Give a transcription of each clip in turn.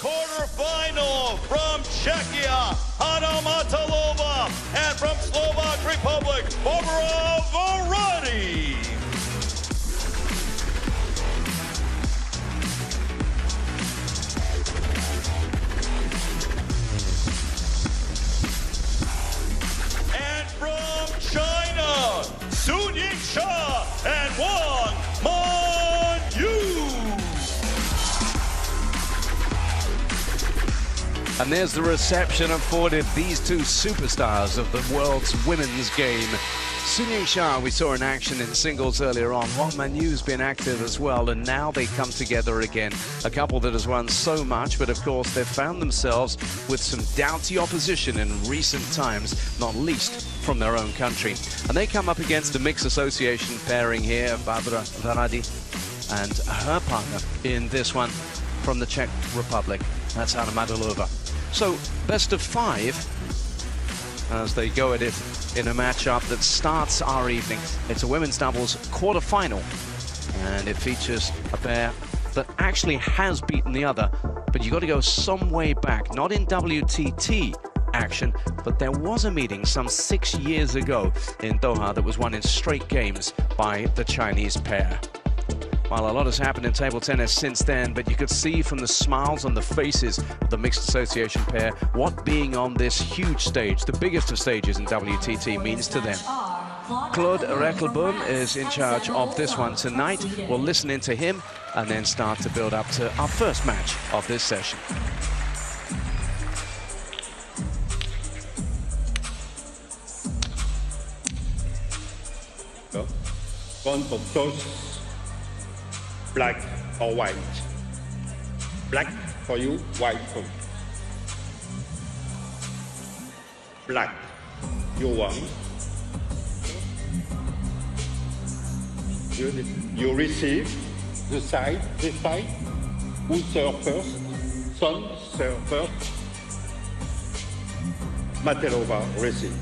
quarterfinal from Czechia, Hana Matelova, and from Slovak Republic, Barbora Radi. And from China, Yingsha and Wang, Manyu. And there's the reception afforded these two superstars of the world's women's game. Yingsha we saw in action in singles earlier on. Wang Manyu's been active as well, and now they come together again. A couple that has won so much, but of course they've found themselves with some doughty opposition in recent times, not least from their own country. And they come up against a mixed association pairing here, Barbora Radi and her partner in this one from the Czech Republic. That's Hana Matelova. So best of 5 as they go at it in a matchup that starts our evening. It's a women's doubles quarterfinal, and it features a pair that actually has beaten the other, but you got to go some way back, not in WTT action, but there was a meeting some 6 years ago in Doha that was won in straight games by the Chinese pair. Well, a lot has happened in table tennis since then, but you could see from the smiles on the faces of the mixed association pair what being on this huge stage, the biggest of stages in WTT, means to them. Claude Rechelboom is in charge of this one tonight. We'll listen into him and then start to build up to our first match of this session. One for toast. Black or white? Black for you, white for me. Black, you won. You receive the side, this side. Who serve first? Son serve first. Matelova receive.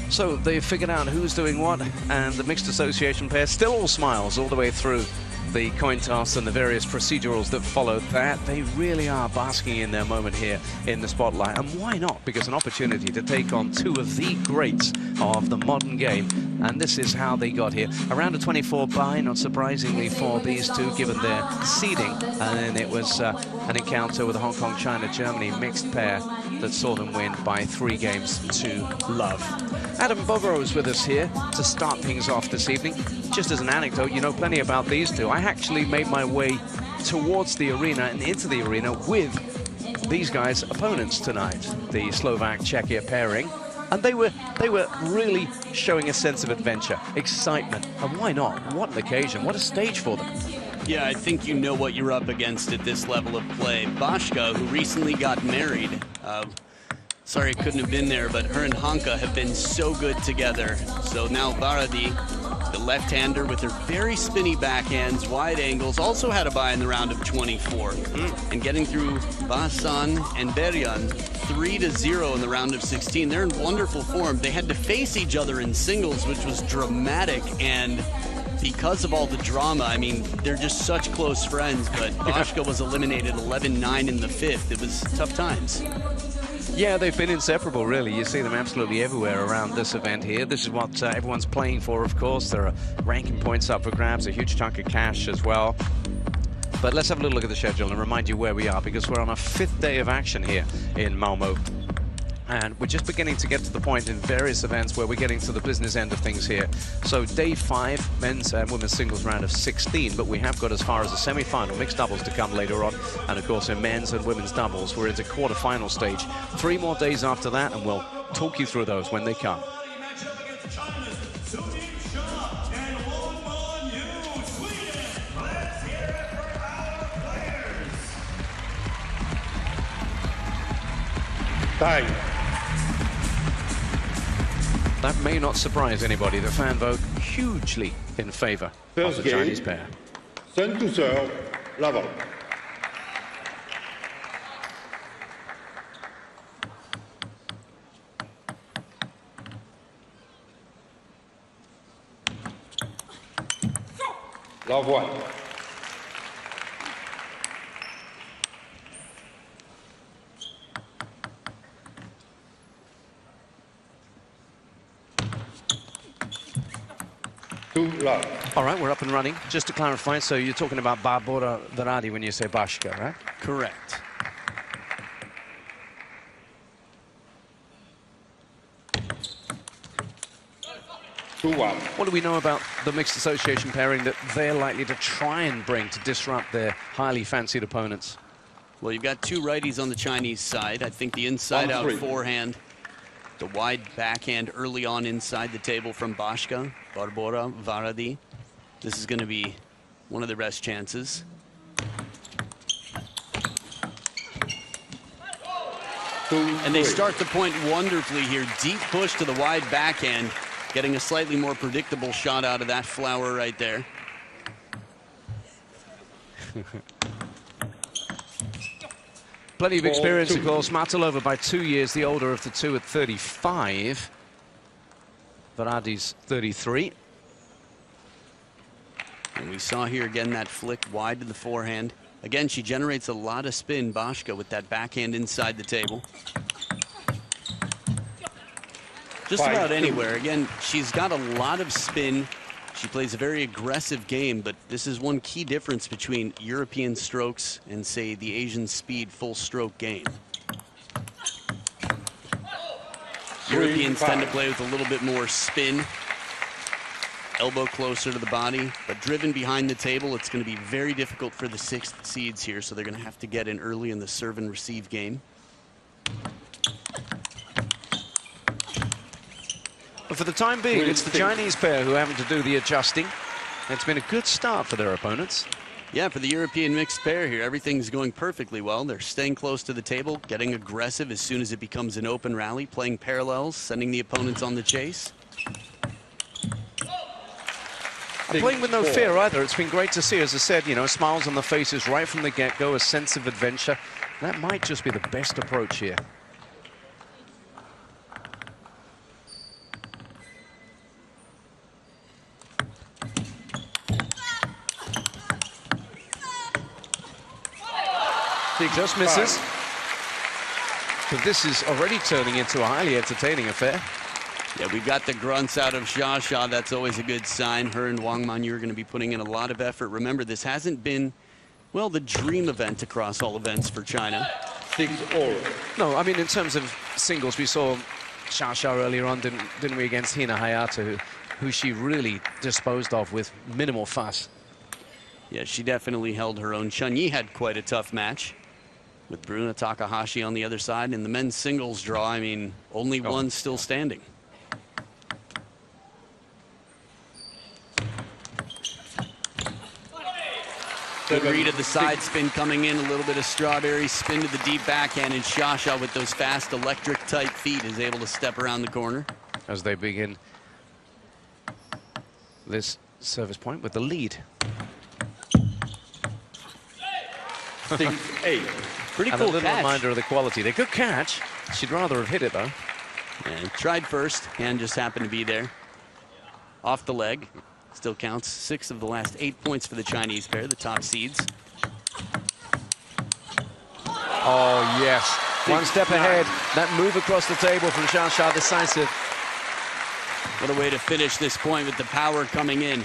So they've figured out who's doing what, and the mixed association pair still all smiles all the way through the coin toss and the various procedurals that followed that. They really are basking in their moment here in the spotlight, and why not? Because an opportunity to take on two of the greats of the modern game, and this is how they got here. Around a 24 bye, not surprisingly for these two, given their seeding, and then it was an encounter with a Hong Kong, China, Germany mixed pair that saw them win by 3 games to love. Adam Bobro is with us here to start things off this evening. Just as an anecdote, you know plenty about these two. I actually made my way towards the arena and into the arena with these guys' opponents tonight, the Slovak-Czechia pairing, and they were really showing a sense of adventure, excitement, and why not? What an occasion, what a stage for them. Yeah, I think you know what you're up against at this level of play. Bashka, who recently got married, sorry, couldn't have been there, but her and Hanka have been so good together. So now Varadi, the left-hander with her very spinny backhands, wide angles, also had a bye in the round of 24. And getting through Basan and Beryan 3-0 in the round of 16. They're in wonderful form. They had to face each other in singles, which was dramatic, and because of all the drama, I mean, they're just such close friends, but Bashka was eliminated 11-9 in the 5th. It was tough times. Yeah, they've been inseparable, really. You see them absolutely everywhere around this event here. This is what everyone's playing for, of course. There are ranking points up for grabs, a huge chunk of cash as well. But let's have a little look at the schedule and remind you where we are, because we're on a 5th day of action here in Malmo. And we're just beginning to get to the point in various events where we're getting to the business end of things here. So day 5, men's and women's singles round of 16, but we have got as far as the semi-final mixed doubles to come later on. And of course in men's and women's doubles, we're into quarter-final stage. 3 more days after that, and we'll talk you through those when they come. Time. That may not surprise anybody. The fan vote hugely in favor of the Chinese pair. Sun to serve, level. Love one. 2 love. All right, we're up and running. Just to clarify, so you're talking about Barbora Radi when you say Bashka, right? Correct. What do we know about the mixed association pairing that they're likely to try and bring to disrupt their highly fancied opponents? Well, you've got two righties on the Chinese side. I think the inside-out forehand, the wide backhand early on inside the table from Bashka, Barbora, Radi. This is going to be one of their best chances. And they start the point wonderfully here. Deep push to the wide backhand, getting a slightly more predictable shot out of that flower right there. Plenty of experience, of course. Matelova by 2 years, the older of the two at 35. Radi's 33. And we saw here again that flick wide to the forehand. Again, she generates a lot of spin, Bashka, with that backhand inside the table. Just about anywhere. Again, she's got a lot of spin. She plays a very aggressive game, but this is one key difference between European strokes and, say, the Asian speed full stroke game. Europeans tend to play with a little bit more spin, elbow closer to the body, but driven behind the table, it's going to be very difficult for the sixth seeds here, so they're going to have to get in early in the serve and receive game. But for the time being, it's the Chinese pair who are having to do the adjusting. It's been a good start for their opponents. Yeah, for the European mixed pair here, everything's going perfectly well. They're staying close to the table, getting aggressive as soon as it becomes an open rally, playing parallels, sending the opponents on the chase. And playing with no fear either. It's been great to see, as I said, you know, smiles on the faces right from the get-go, a sense of adventure. That might just be the best approach here. He just misses. But this is already turning into a highly entertaining affair. Yeah, we've got the grunts out of Xia. That's always a good sign. Her and Wang Manyu are going to be putting in a lot of effort. Remember, this hasn't been, well, the dream event across all events for China. 6-all. No, I mean, in terms of singles, we saw Xia earlier on, didn't we, against Hana Hayata, who she really disposed of with minimal fuss. Yeah, she definitely held her own. Chunyi had quite a tough match with Bruna Takahashi on the other side. In the men's singles draw, I mean, only one still standing. Good read of the side spin coming in, a little bit of strawberry spin to the deep backhand, and Xia with those fast electric type feet is able to step around the corner. As they begin this service point with the lead. 6-8. Pretty And cool a little catch. reminder of the quality. They could catch. She'd rather have hit it, though. And tried first, hand just happened to be there. Off the leg, still counts. 6 of the last 8 points for the Chinese pair, the top seeds. Oh, yes. One step ahead. That move across the table from Xia, decisive. What a way to finish this point with the power coming in.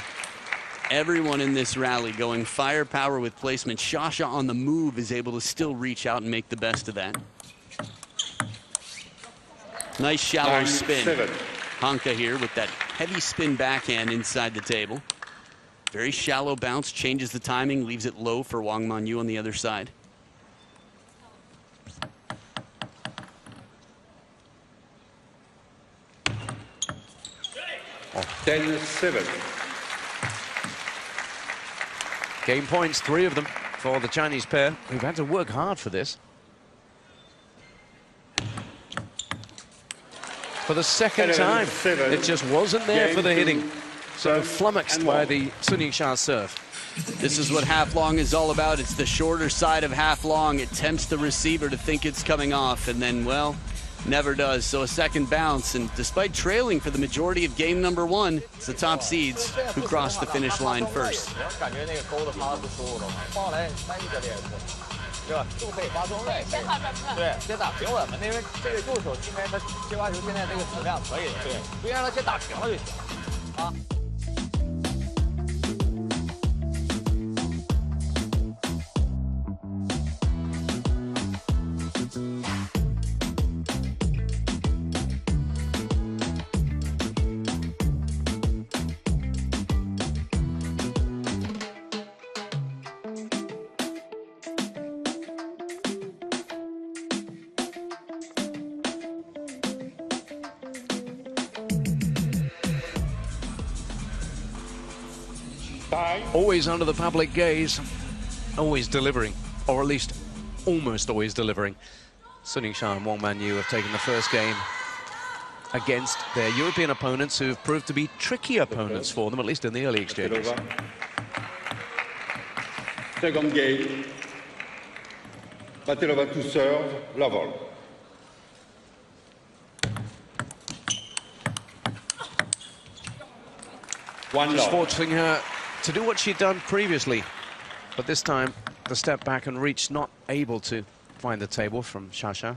Everyone in this rally going firepower with placement. Xia on the move is able to still reach out and make the best of that. Nice shallow spin. Hanka here with that heavy spin backhand inside the table. Very shallow bounce, changes the timing, leaves it low for Wang Manyu on the other side. Oh, 10-7. Game points, 3 of them for the Chinese pair, who've had to work hard for this. For the second time, it just wasn't there for the hitting. So flummoxed by the Sun Yingsha serve. This is what half long is all about. It's the shorter side of half long. It tempts the receiver to think it's coming off, and then, well, never does. So a second bounce, and despite trailing for the majority of game number 1, it's the top seeds who cross the finish line first. 对吧？就可以发中位，对，先打平稳嘛，因为这个右手应该他接发球现在这个质量可以，对，不应该让他先打平了就行啊。always under the public gaze, always delivering, or at least almost always delivering. Sun Yingsha and Wang Manyu have taken the first game against their European opponents, who've proved to be tricky opponents for them, at least in the early exchanges. Second game, Matelova to serve, level. Just forcing her to do what she'd done previously, but this time the step back and reach, not able to find the table from Shasha.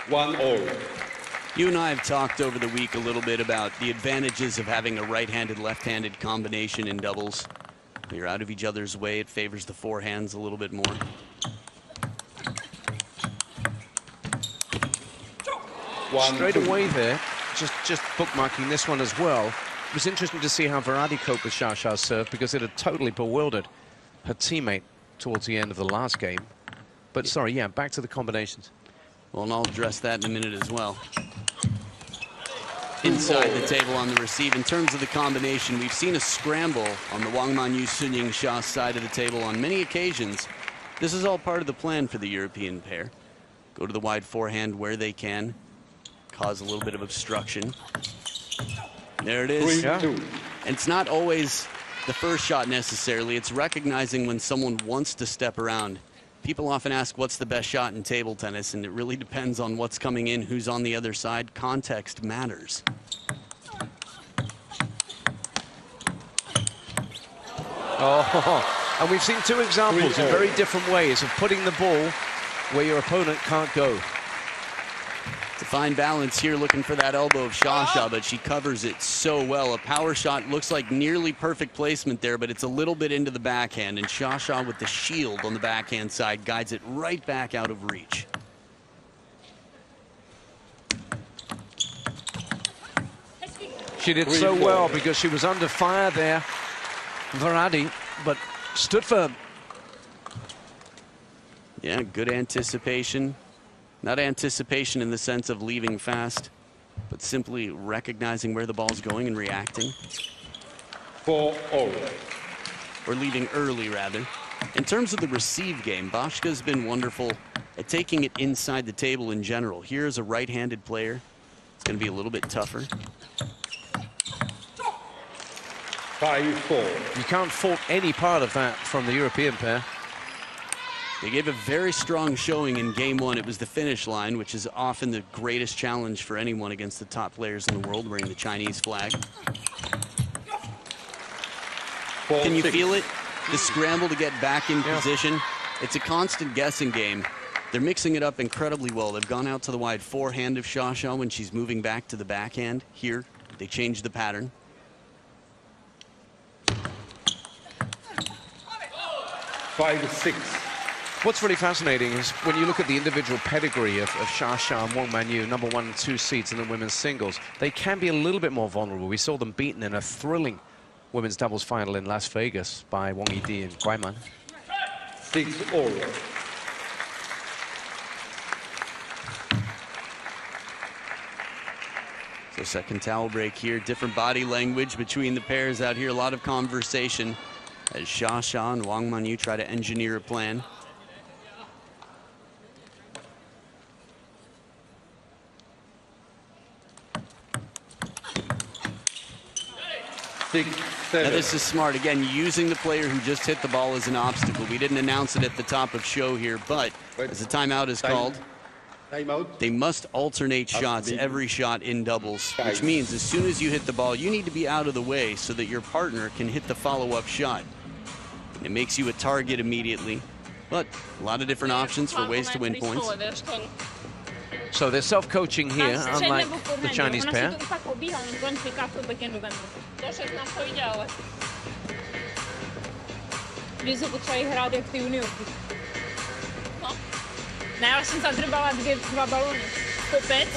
1-all. You and I have talked over the week a little bit about the advantages of having a right-handed, left-handed combination in doubles. When you're out of each other's way, it favors the forehands a little bit more. Straight away there, just bookmarking this one as well. It was interesting to see how Radi coped with Shasha's serve, because it had totally bewildered her teammate towards the end of the last game. But sorry, yeah, back to the combinations. Well, and I'll address that in a minute as well. Inside the table on the receive. In terms of the combination, we've seen a scramble on the Wang Manyu Sun Yingsha side of the table on many occasions. This is all part of the plan for the European pair. Go to the wide forehand where they can, cause a little bit of obstruction. There it is. Yeah. And it's not always the first shot necessarily. It's recognizing when someone wants to step around. People often ask what's the best shot in table tennis, and it really depends on what's coming in, who's on the other side. Context matters. Oh, and we've seen two examples in very different ways of putting the ball where your opponent can't go. To find balance here, looking for that elbow of Shasha, but she covers it so well. A power shot looks like nearly perfect placement there, but it's a little bit into the backhand, and Shasha with the shield on the backhand side guides it right back out of reach. She did so well because she was under fire there, Radi, but stood firm. Yeah, good anticipation. Not anticipation in the sense of leaving fast, but simply recognizing where the ball's going and reacting. 4-all. Or leaving early, rather. In terms of the receive game, Boschka's been wonderful at taking it inside the table in general. Here as a right-handed player, it's going to be a little bit tougher. 5-4. You can't fault any part of that from the European pair. They gave a very strong showing in game one. It was the finish line, which is often the greatest challenge for anyone against the top players in the world wearing the Chinese flag. Can you feel it? The scramble to get back in position. It's a constant guessing game. They're mixing it up incredibly well. They've gone out to the wide forehand of Shasha when she's moving back to the backhand. Here, they changed the pattern. 5-6. What's really fascinating is when you look at the individual pedigree of Shasha and Wang Manyu, number 1 and 2 seeds in the women's singles, they can be a little bit more vulnerable. We saw them beaten in a thrilling women's doubles final in Las Vegas by Wang Yidi and Guaiman. 6-all. So second towel break here. Different body language between the pairs out here. A lot of conversation as Shasha and Wang Manyu try to engineer a plan. 6-7. Now this is smart. Again, using the player who just hit the ball as an obstacle. We didn't announce it at the top of show here, but as the timeout is called, they must alternate shots every shot in doubles, which means as soon as you hit the ball, you need to be out of the way so that your partner can hit the follow-up shot. It makes you a target immediately, but a lot of different options for ways to win points. So they're self-coaching here, unlike the Chinese pair. Ne, já jsem zadrbala dva balony. Kopec.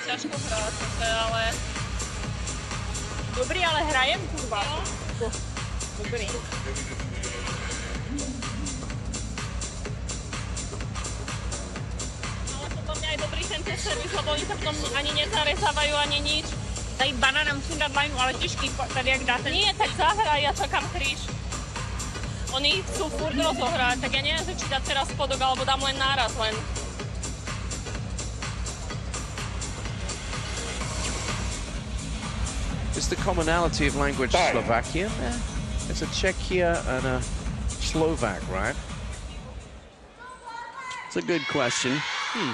Těžko hrát, ale... Dobrý, ale hrajem, kurva. Dobrý. Ale to tam měli dobrý tento servis, lebo oni sa v tom ani nezarezávajú, ani nič. Tady banana musím dát lajnu, ale těžký, tady jak dáte. Nie, tak zahraj, ja čakám kríž. Oni chcú furt rozohrať, tak ja neviem, či dať teraz spodok, alebo dám len náraz len. Is the commonality of language Slovakian there? It's a Czechia and a Slovak, right? It's a good question.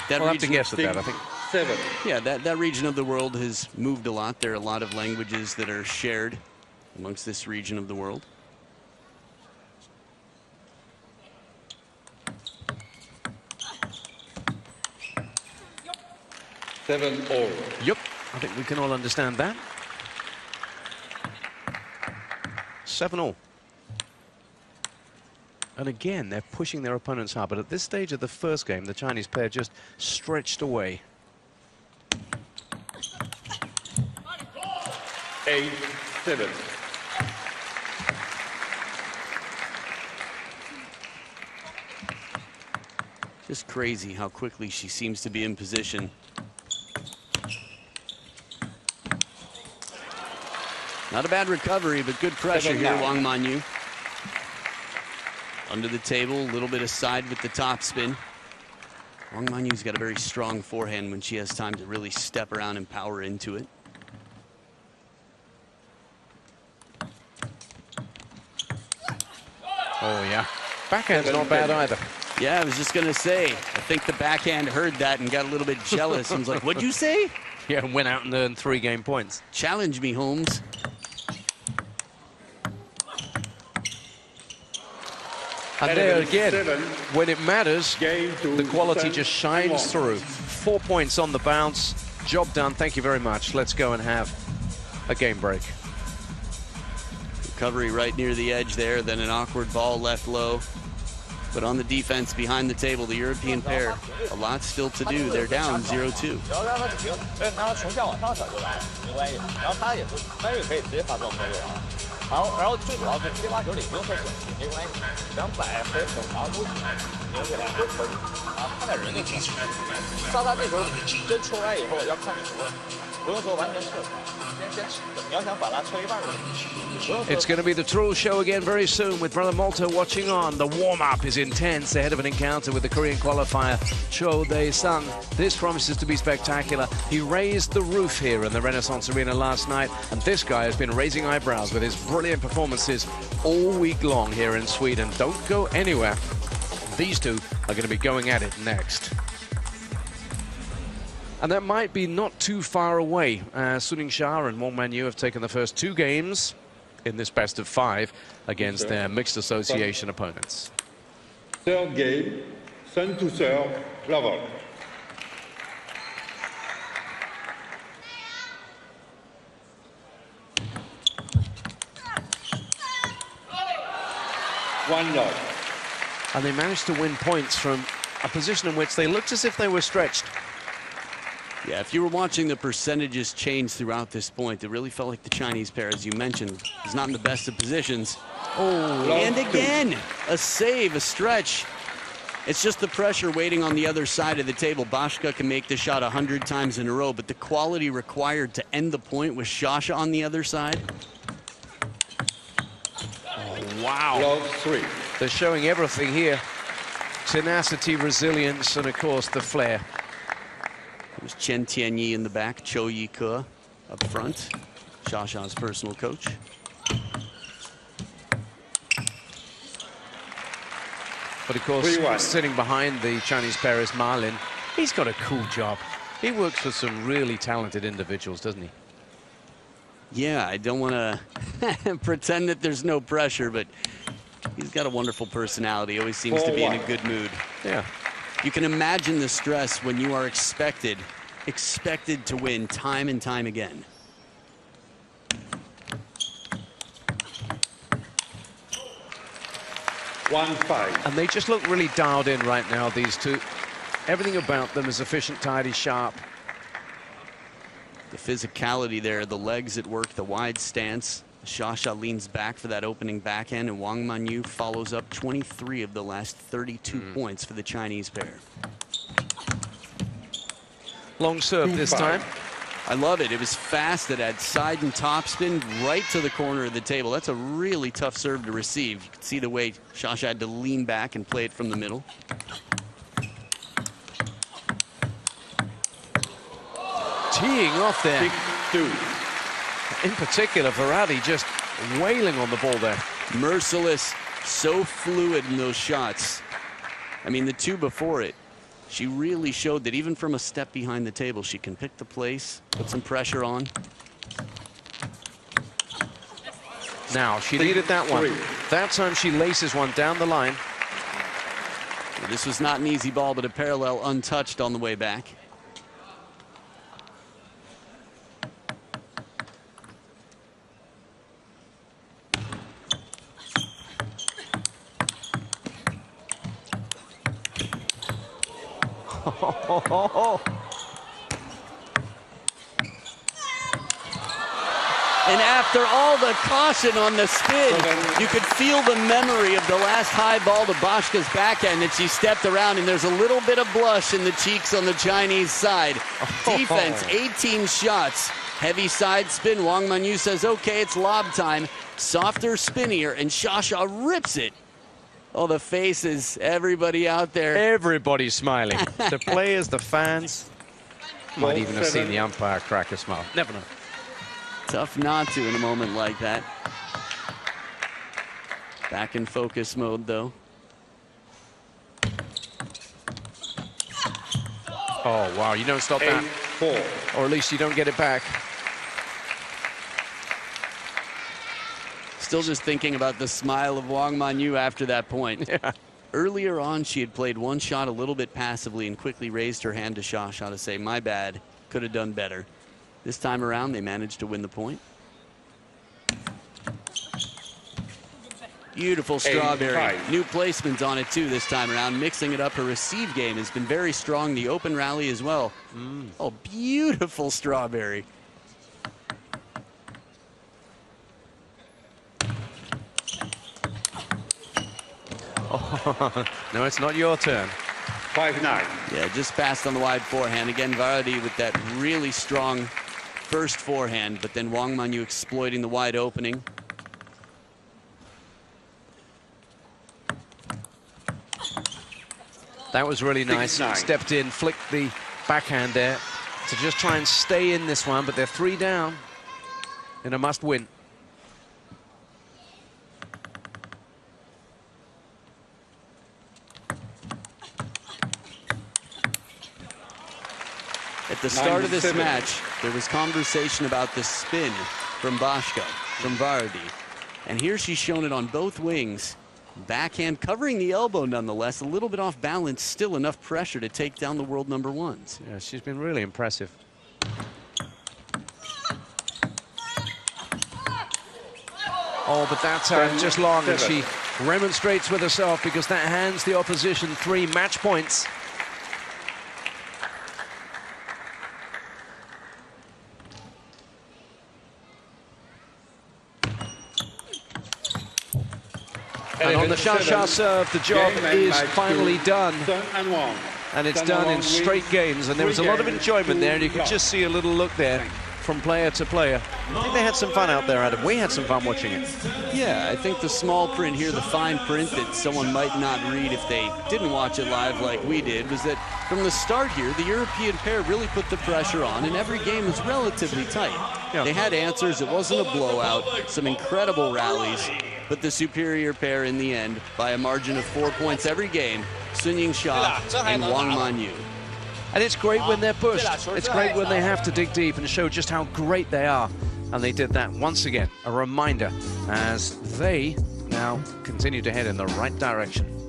That We'll have to region- guess at that, I think. 7. Yeah, that region of the world has moved a lot. There are a lot of languages that are shared amongst this region of the world. Seven all. Yep, I think we can all understand that. 7-all. And again, they're pushing their opponents hard, but at this stage of the first game, the Chinese pair just stretched away. 8-7. Just crazy how quickly she seems to be in position. Not a bad recovery, but good pressure here, Wang Manyu. Under the table, a little bit aside with the top spin. Wang Manyu's got a very strong forehand when she has time to really step around and power into it. Oh, yeah. Backhand's not bad either. Yeah, I was just going to say, I think the backhand heard that and got a little bit jealous and was like, what'd you say? Yeah, and went out and earned 3 game points. Challenge me, Holmes. And there again, when it matters, Game to the quality Sun just shines Wang. through. 4 points on the bounce. Job done. Thank you very much. Let's go and have a game break. Recovery right near the edge there, then an awkward ball left low. But on the defense behind the table, the European pair, a lot still to do. They're down 0-2. 只要让他停，拿他从下往上甩就来了，没关系。然后他也是Manyu可以直接发这种飞位啊。然后最主要是接发球里不用太小心，没关系，想摆和手拿都行，留起来都可以。啊，看点人就行。上他这球真出来以后要看球，不用说完全撤出来，先吃。你要想把他吹一半就行。 It's going to be the Trull show again very soon with Brother Malta watching on. The warm-up is intense ahead of an encounter with the Korean qualifier Cho Dae-sung. This promises to be spectacular. He raised the roof here in the Renaissance Arena last night, and this guy has been raising eyebrows with his brilliant performances all week long here in Sweden. Don't go anywhere. These two are going to be going at it next. And that might be not too far away. Yingsha and Wang Manyu have taken the first 2 games in this best of 5 against their mixed association opponents. Third game, Sun to serve, level. One love. And they managed to win points from a position in which they looked as if they were stretched. Yeah, if you were watching the percentages change throughout this point, it really felt like the Chinese pair, as you mentioned, is not in the best of positions. Oh, and again, a save, a stretch. It's just the pressure waiting on the other side of the table. Bashka can make the shot 100 times in a row, but the quality required to end the point with Shasha on the other side. Oh, wow. Love 3. They're showing everything here. Tenacity, resilience, and of course the flair. It was Chen Tianyi in the back, Cho Yi-ke up front, Shasha's personal coach. But of course, 3-1. sitting behind the Chinese pair is Marlin. He's got a cool job. He works for some really talented individuals, doesn't he? Yeah, I don't want to pretend that there's no pressure, but he's got a wonderful personality. Always seems to be in a good mood. Yeah. You can imagine the stress when you are expected to win time and time again. One five. And they just look really dialed in right now, these two. Everything about them is efficient, tidy, sharp. The physicality there, the legs at work, the wide stance. Shasha leans back for that opening backhand, and Wang Manyu follows up 23 of the last 32 points for the Chinese pair. Long serve this time. I love it. It was fast. It had side and top spin right to the corner of the table. That's a really tough serve to receive. You can see the way Sasha had to lean back and play it from the middle. Teeing off there. 6-2. In particular, Radi just wailing on the ball there. Merciless, so fluid in those shots. I mean, the two before it, she really showed that even from a step behind the table, she can pick the place, put some pressure on. Now, she needed that one. That time she laces one down the line. This was not an easy ball, but a parallel untouched on the way back. And after all the caution on the spin, you could feel the memory of the last high ball to Boschka's backhand that she stepped around, and there's a little bit of blush in the cheeks on the Chinese side. Defense, 18 shots. Heavy side spin. Wang Manyu says, okay, it's lob time. Softer, spinnier, and Sasha rips it. Oh, the faces, everybody out there. Everybody's smiling. The players, the fans. Might even have seen the umpire crack a smile. Never know. Tough not to in a moment like that. Back in focus mode, though. Oh, wow, you don't stop that. 8-4. Or at least you don't get it back. Still just thinking about the smile of Wang Manyu after that point. Yeah. Earlier on, she had played one shot a little bit passively and quickly raised her hand to Sasha to say, my bad, could have done better. This time around, they managed to win the point. Beautiful strawberry. 8-5. New placements on it, too, this time around. Mixing it up. Her receive game has been very strong. The open rally as well. Oh, beautiful strawberry. Oh, no, it's not your turn. 5-9. Yeah, just passed on the wide forehand. Again, Radi with that really strong first forehand, but then Wang Manyu exploiting the wide opening. That was really nice. 6-9. Stepped in, flicked the backhand there to just try and stay in this one, but they're 3 down in a must-win. At the start of this 9-7. match, there was conversation about the spin from Boschka, from Radi. And here she's shown it on both wings. Backhand covering the elbow nonetheless, a little bit off balance, still enough pressure to take down the world number ones. Yeah, she's been really impressive. Oh, but that time just long, and she remonstrates with herself because that hands the opposition 3 match points. And on the Sha serve, the job is finally done. And it's done in straight games. And there was a lot of enjoyment there. And you could just see a little look there from player to player. I think they had some fun out there, Adam. We had some fun watching it. Yeah, I think the small print here, the fine print that someone might not read if they didn't watch it live like we did, was that from the start here, the European pair really put the pressure on, and every game was relatively tight. Yeah. They had answers. It wasn't a blowout. Some incredible rallies, but the superior pair in the end by a margin of 4 points every game, Yingsha and Wang Manyu. And it's great when they're pushed. It's great when they have to dig deep and show just how great they are. And they did that once again. A reminder as they now continue to head in the right direction.